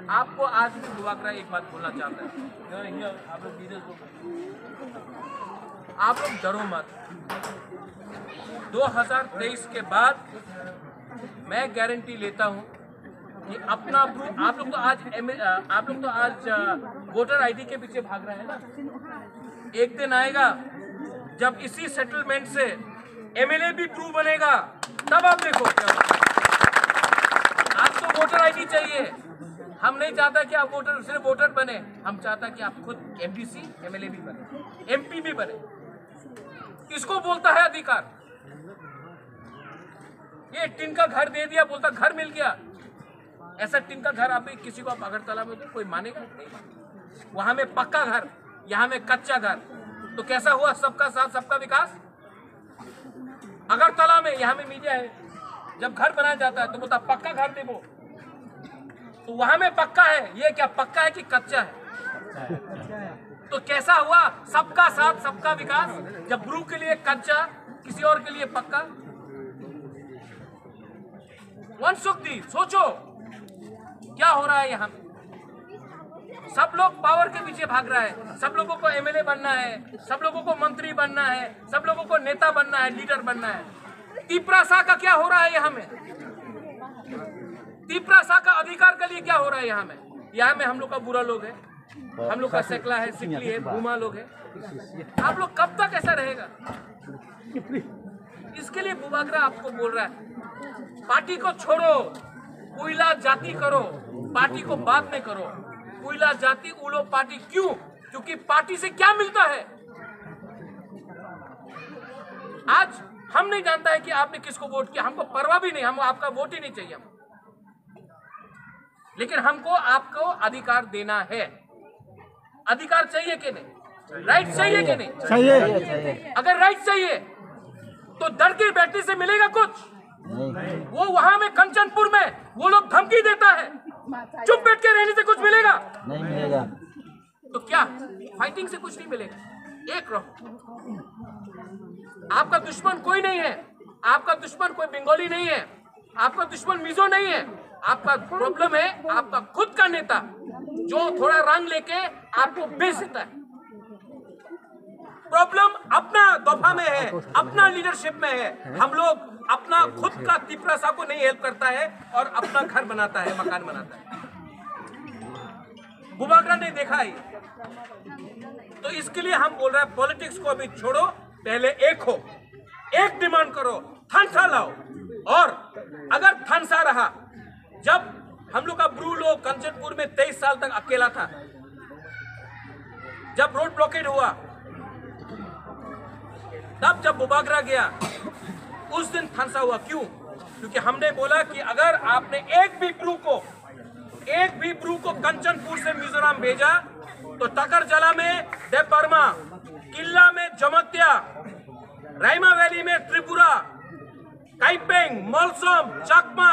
आपको आज भी बुवाकरा एक बात बोलना चाहता है, आप लोग डरो मत। 2023 के बाद मैं गारंटी लेता हूं कि अपना आप लोग तो आज वोटर आईडी के पीछे भाग रहे हैं ना। एक दिन आएगा जब इसी सेटलमेंट से एमएलए भी प्रूव बनेगा, तब आप देखो क्या। आज तो वोटर आईडी चाहिए। हम नहीं चाहता कि आप सिर्फ वोटर बने, हम चाहता कि आप खुद एमडीसी एमएलए भी बने, एमपी भी बने। इसको बोलता है अधिकार। ये टिन का घर दे दिया, बोलता घर मिल गया। ऐसा टिन का घर आप किसी को आप अगरतला में तो कोई मानेगा नहीं। वहां में पक्का घर, यहाँ में कच्चा घर, तो कैसा हुआ सबका साथ सबका विकास। अगरतला में यहाँ में मीडिया है, जब घर बनाया जाता है तो बोलता पक्का घर दे वो, तो वहां में पक्का है। ये क्या पक्का है कि कच्चा है? तो कैसा हुआ सबका साथ सबका विकास, जब ब्रू के लिए कच्चा, किसी और के लिए पक्का। वंशुक्ति सोचो क्या हो रहा है यहाँ। सब लोग पावर के पीछे भाग रहा है। सब लोगों को एमएलए बनना है, सब लोगों को मंत्री बनना है, सब लोगों को नेता बनना है, लीडर बनना है। तिपरासा का क्या हो रहा है यहाँ में? तिपरासा का अधिकार के लिए क्या हो रहा है यहाँ में? यहाँ में हम लोग का बुरा लोग है, हम लोग का सेकला है, सिकली है, भूमा लोग है। आप लोग कब तक ऐसा रहेगा? इसके लिए बुवाकरा आपको बोल रहा है, पार्टी को छोड़ो, कोयला जाति करो, पार्टी को बाद में करो। कोयला जाति उड़ो पार्टी क्यों? क्योंकि पार्टी से क्या मिलता है। आज हम नहीं जानता है कि आपने किसको वोट किया, हमको परवाह भी नहीं, हम आपका वोट ही नहीं चाहिए हम। लेकिन हमको आपको अधिकार देना है। अधिकार चाहिए कि नहीं? राइट चाहिए कि नहीं? चाहिए। अगर राइट चाहिए तो डर के बैठने से मिलेगा कुछ? वो वहां में कंचनपुर में वो लोग धमकी देता है, चुप बैठ के रहने से कुछ मिलेगा? नहीं मिलेगा। तो क्या फाइटिंग से कुछ नहीं मिलेगा? एक रहो। आपका दुश्मन कोई नहीं है, आपका दुश्मन कोई बंगाली नहीं है, आपका दुश्मन मिजो नहीं है। आपका प्रॉब्लम है आपका खुद का नेता, जो थोड़ा रंग लेके आपको बेच देता है। प्रॉब्लम अपना दफा में है, अपना लीडरशिप में है। हम लोग अपना खुद का तिपरासा को नहीं हेल्प करता है और अपना घर बनाता है, मकान बनाता है। बुवाकरा ने देखा है। तो इसके लिए हम बोल रहे हैं पॉलिटिक्स को अभी छोड़ो, पहले एक हो, एक डिमांड करो, थानसा लाओ। और अगर थानसा रहा, जब हम लोग का ब्रू लोग कंचनपुर में 23 साल तक अकेला था, जब रोड ब्लॉकेड हुआ, तब जब बुवाकरा गया उस दिन थानसा हुआ। क्यों? क्योंकि हमने बोला कि अगर आपने एक भी ब्रू को कंचनपुर से मिजोरम भेजा तो टकरजला में देवबर्मा, किल्ला में जमत्या, राइमा वैली में त्रिपुरा, काइपेंग, मलसोम, चकमा,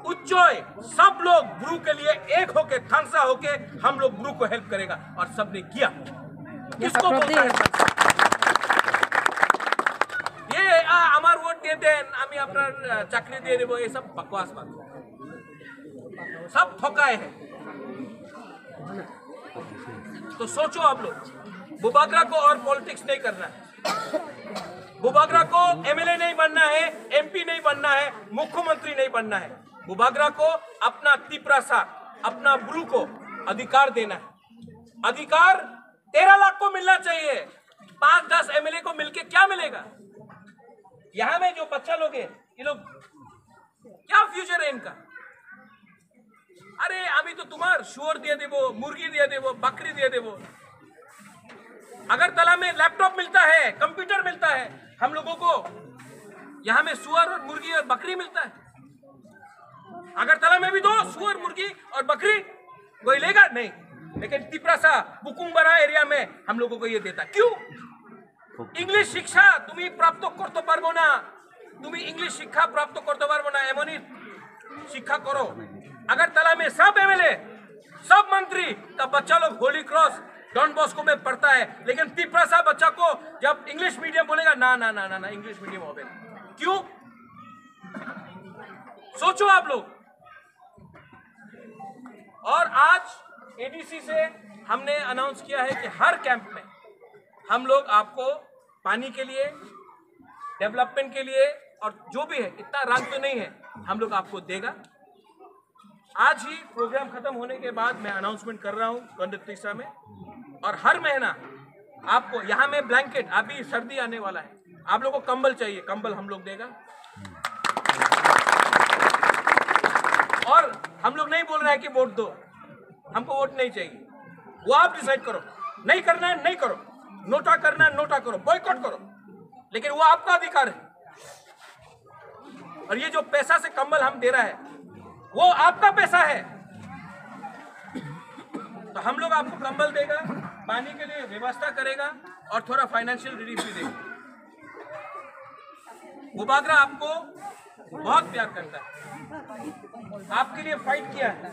उच्चोय, सब लोग ब्रू के लिए एक होके, थानसा होके हम लोग ब्रू को हेल्प करेगा। और सबने किया। किसको बोलता है ये हमार वोट दे दें, आमी अपना चाकरी दे देबो, ये सब बकवास बात, सब ठोकाए हैं। तो सोचो आप लोग, बुवाकरा को और पॉलिटिक्स नहीं करना है। बुवाकरा को एमएलए नहीं बनना है, एमपी नहीं बनना है, मुख्यमंत्री नहीं बनना है। बुवाकरा को अपना तिपरासा, अपना ब्रू को अधिकार देना है। अधिकार 13 लाख को मिलना चाहिए। 5-10 एमएलए को मिलके क्या मिलेगा? यहाँ में जो बच्चा लोग है, ये लोग क्या फ्यूचर है इनका? अरे अभी तो तुम्हार शुअर दिए देवो, मुर्गी दिए देवो, बकरी दिए देवो। अगरतला में लैपटॉप मिलता है, कंप्यूटर मिलता है, हम लोगों को यहां में सुअर और मुर्गी और बकरी मिलता है। अगरतला में भी दो, सुअर, मुर्गी और बकरी, कोई लेगा नहीं। लेकिन तिप्रासा बुकुंबरा एरिया में हम लोगों को ये देता, क्यों? इंग्लिश शिक्षा तुम्हें प्राप्त करते पारबो ना, तुम्हें इंग्लिश शिक्षा प्राप्त करते पारबो ना, एमनी शिक्षा करो। अगरतला में सब एमएलए, सब मंत्री का बच्चा लोग होली क्रॉस डॉन बॉस्को में पढ़ता है, लेकिन तिप्रासा बच्चा को जब इंग्लिश मीडियम बोलेगा, ना ना ना ना ना इंग्लिश मीडियम हो गया, क्यों? सोचो आप लोग। और आज एडीसी से हमने अनाउंस किया है कि हर कैंप में हम लोग आपको पानी के लिए, डेवलपमेंट के लिए और जो भी है, इतना रंग तो नहीं है, हम लोग आपको देगा। आज ही प्रोग्राम खत्म होने के बाद मैं अनाउंसमेंट कर रहा हूं गंडतीसा में, और हर महीना आपको यहाँ में ब्लैंकेट, अभी सर्दी आने वाला है, आप लोगों को कंबल चाहिए, कंबल हम लोग देगा। और हम लोग नहीं बोल रहे हैं कि वोट दो, हमको वोट नहीं चाहिए, वो आप डिसाइड करो, नहीं करना है नहीं करो, नोटा करना है नोटा करो, बॉयकॉट करो, लेकिन वो आपका अधिकार है। और ये जो पैसा से कंबल हम दे रहा है वो आपका पैसा है, तो हम लोग आपको कंबल देगा, पानी के लिए व्यवस्था करेगा और थोड़ा फाइनेंशियल रिलीफ भी देगा। बुबागरा आपको बहुत प्यार करता है, आपके लिए फाइट किया है,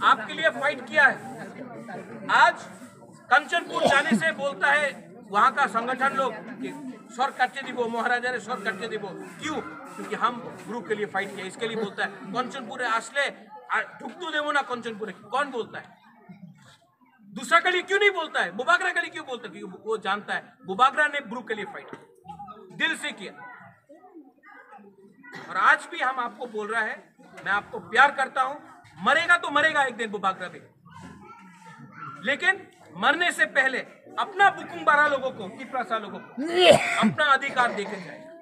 आपके लिए फाइट किया है। आज कंचनपुर जाने से बोलता है वहां का संगठन लोग कि स्वर काटे दिबो, महाराजा ने स्वर काटे दिबो, क्यों? क्योंकि हम ग्रुप के लिए फाइट किया, इसके लिए बोलता है। कंचनपुर आसले ढुकतू देवो ना, कंचनपुर कौन बोलता है? दूसरा के लिए क्यों नहीं बोलता है? बुबागरा के लिए क्यों बोलता है? क्योंकि वो जानता है बुबागरा ने ग्रुप के लिए फाइट किया, दिल से किया। और आज भी हम आपको बोल रहा है, मैं आपको प्यार करता हूं, मरेगा तो मरेगा एक दिन बुबागरा भी, लेकिन मरने से पहले अपना बुकुंबारा लोगों को, तिप्रासा लोगों को अपना अधिकार देके जाए।